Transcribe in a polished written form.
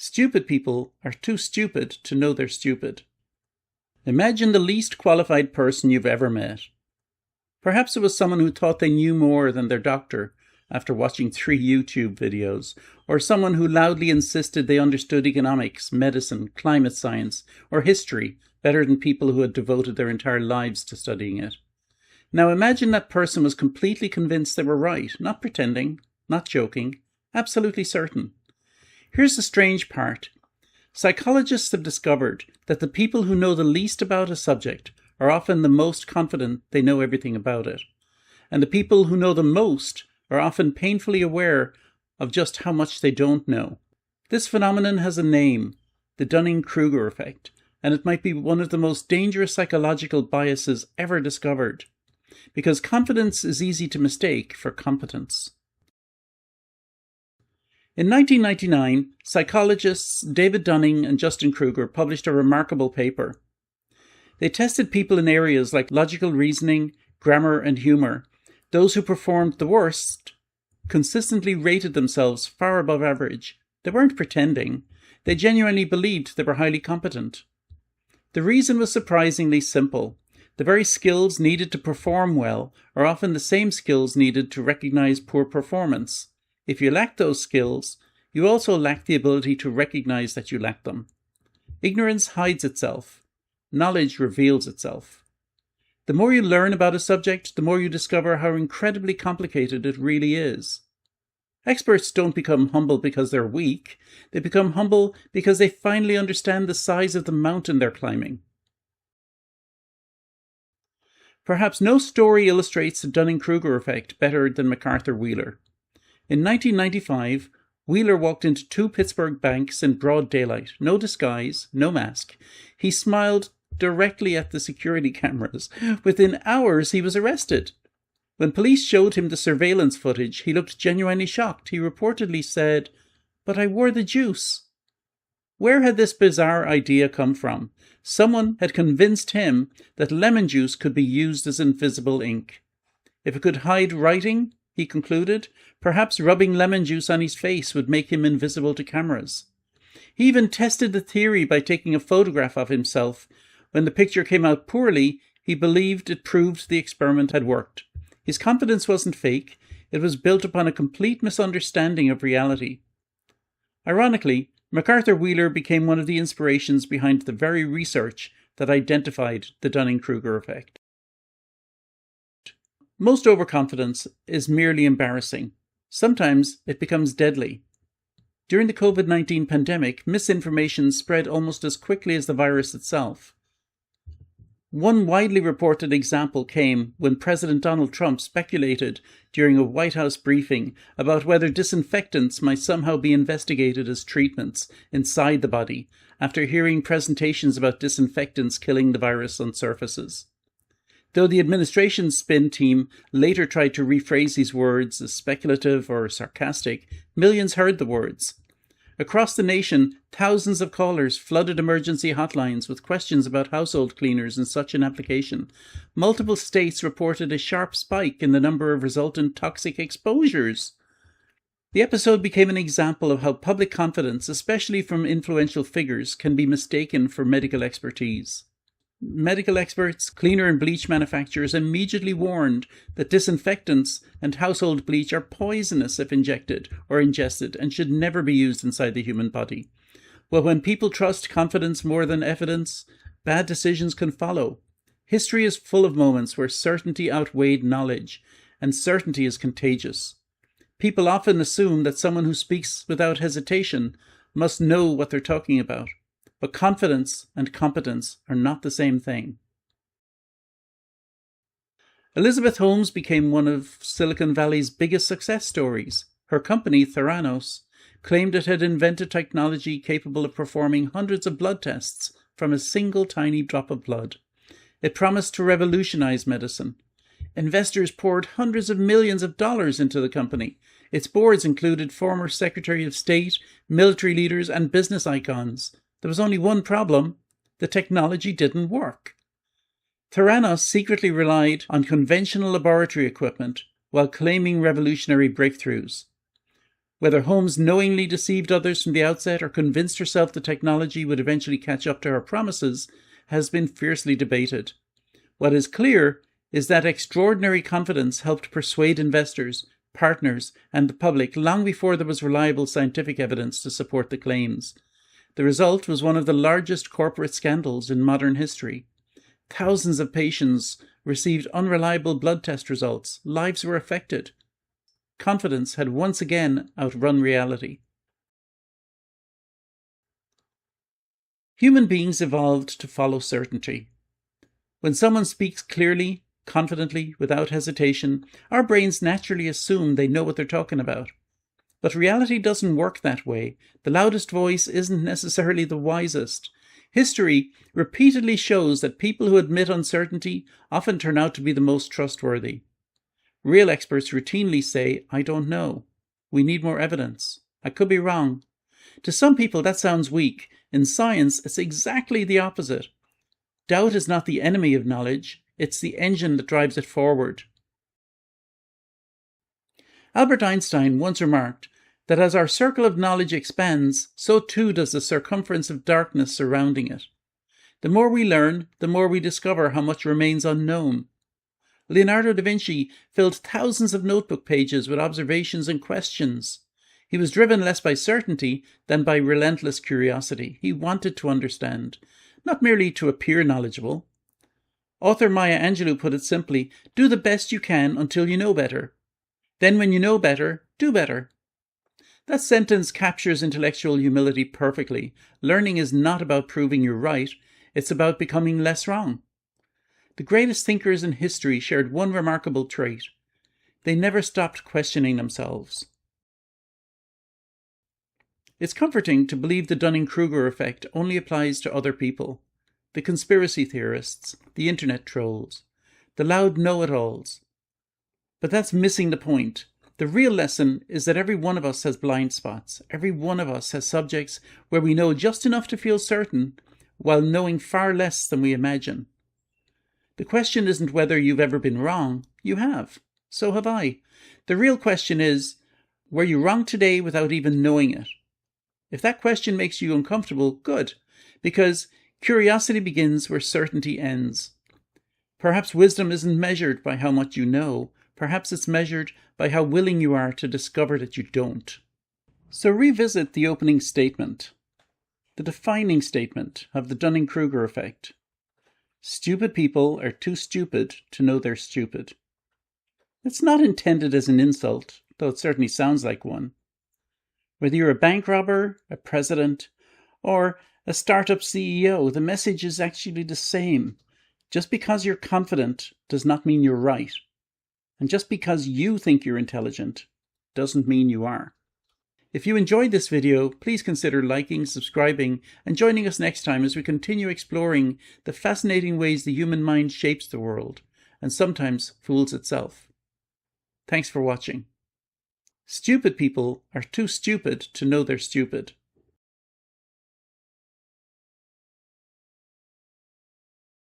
Stupid people are too stupid to know they're stupid. Imagine the least qualified person you've ever met. Perhaps it was someone who thought they knew more than their doctor after watching 3 YouTube videos, or someone who loudly insisted they understood economics, medicine, climate science, or history better than people who had devoted their entire lives to studying it. Now imagine that person was completely convinced they were right, not pretending, not joking, absolutely certain. Here's the strange part. Psychologists have discovered that the people who know the least about a subject are often the most confident they know everything about it. And the people who know the most are often painfully aware of just how much they don't know. This phenomenon has a name, the Dunning-Kruger Effect, and it might be one of the most dangerous psychological biases ever discovered, because confidence is easy to mistake for competence. In 1999, psychologists David Dunning and Justin Kruger published a remarkable paper. They tested people in areas like logical reasoning, grammar, and humour. Those who performed the worst consistently rated themselves far above average. They weren't pretending. They genuinely believed they were highly competent. The reason was surprisingly simple. The very skills needed to perform well are often the same skills needed to recognize poor performance. If you lack those skills, you also lack the ability to recognize that you lack them. Ignorance hides itself. Knowledge reveals itself. The more you learn about a subject, the more you discover how incredibly complicated it really is. Experts don't become humble because they're weak. They become humble because they finally understand the size of the mountain they're climbing. Perhaps no story illustrates the Dunning-Kruger effect better than MacArthur Wheeler. In 1995, Wheeler walked into 2 Pittsburgh banks in broad daylight, no disguise, no mask. He smiled directly at the security cameras. Within hours, he was arrested. When police showed him the surveillance footage, he looked genuinely shocked. He reportedly said, "But I wore the juice." Where had this bizarre idea come from? Someone had convinced him that lemon juice could be used as invisible ink. If it could hide writing, he concluded, perhaps rubbing lemon juice on his face would make him invisible to cameras. He even tested the theory by taking a photograph of himself. When the picture came out poorly, he believed it proved the experiment had worked. His confidence wasn't fake. It was built upon a complete misunderstanding of reality. Ironically, MacArthur Wheeler became one of the inspirations behind the very research that identified the Dunning-Kruger effect. Most overconfidence is merely embarrassing. Sometimes it becomes deadly. During the COVID-19 pandemic, misinformation spread almost as quickly as the virus itself. One widely reported example came when President Donald Trump speculated during a White House briefing about whether disinfectants might somehow be investigated as treatments inside the body after hearing presentations about disinfectants killing the virus on surfaces. Though the administration's spin team later tried to rephrase these words as speculative or sarcastic, millions heard the words. Across the nation, thousands of callers flooded emergency hotlines with questions about household cleaners and such an application. Multiple states reported a sharp spike in the number of resultant toxic exposures. The episode became an example of how public confidence, especially from influential figures, can be mistaken for medical expertise. Medical experts, cleaner and bleach manufacturers immediately warned that disinfectants and household bleach are poisonous if injected or ingested and should never be used inside the human body. Well, when people trust confidence more than evidence, bad decisions can follow. History is full of moments where certainty outweighed knowledge, and certainty is contagious. People often assume that someone who speaks without hesitation must know what they're talking about. But confidence and competence are not the same thing. Elizabeth Holmes became one of Silicon Valley's biggest success stories. Her company, Theranos, claimed it had invented technology capable of performing hundreds of blood tests from a single tiny drop of blood. It promised to revolutionize medicine. Investors poured hundreds of millions of dollars into the company. Its boards included former Secretary of State, military leaders, and business icons. There was only one problem: the technology didn't work. Theranos secretly relied on conventional laboratory equipment while claiming revolutionary breakthroughs. Whether Holmes knowingly deceived others from the outset or convinced herself the technology would eventually catch up to her promises has been fiercely debated. What is clear is that extraordinary confidence helped persuade investors, partners, and the public long before there was reliable scientific evidence to support the claims. The result was one of the largest corporate scandals in modern history. Thousands of patients received unreliable blood test results. Lives were affected. Confidence had once again outrun reality. Human beings evolved to follow certainty. When someone speaks clearly, confidently, without hesitation, our brains naturally assume they know what they're talking about. But reality doesn't work that way. The loudest voice isn't necessarily the wisest. History repeatedly shows that people who admit uncertainty often turn out to be the most trustworthy. Real experts routinely say, "I don't know. We need more evidence. I could be wrong." To some people that sounds weak. In science, it's exactly the opposite. Doubt is not the enemy of knowledge, it's the engine that drives it forward. Albert Einstein once remarked that as our circle of knowledge expands, so too does the circumference of darkness surrounding it. The more we learn, the more we discover how much remains unknown. Leonardo da Vinci filled thousands of notebook pages with observations and questions. He was driven less by certainty than by relentless curiosity. He wanted to understand, not merely to appear knowledgeable. Author Maya Angelou put it simply, do the best you can until you know better. Then when you know better, do better. That sentence captures intellectual humility perfectly. Learning is not about proving you're right, it's about becoming less wrong. The greatest thinkers in history shared one remarkable trait. They never stopped questioning themselves. It's comforting to believe the Dunning-Kruger Effect only applies to other people. The conspiracy theorists, the internet trolls, the loud know-it-alls. But that's missing the point. The real lesson is that every one of us has blind spots. Every one of us has subjects where we know just enough to feel certain, while knowing far less than we imagine. The question isn't whether you've ever been wrong. You have. So have I. The real question is, were you wrong today without even knowing it? If that question makes you uncomfortable, good, because curiosity begins where certainty ends. Perhaps wisdom isn't measured by how much you know. Perhaps it's measured by how willing you are to discover that you don't. So revisit the opening statement, the defining statement of the Dunning-Kruger Effect. Stupid people are too stupid to know they're stupid. It's not intended as an insult, though it certainly sounds like one. Whether you're a bank robber, a president, or a startup CEO, the message is actually the same. Just because you're confident does not mean you're right. And just because you think you're intelligent doesn't mean you are. If you enjoyed this video, please consider liking, subscribing, and joining us next time as we continue exploring the fascinating ways the human mind shapes the world, and sometimes fools itself. Thanks for watching. Stupid people are too stupid to know they're stupid.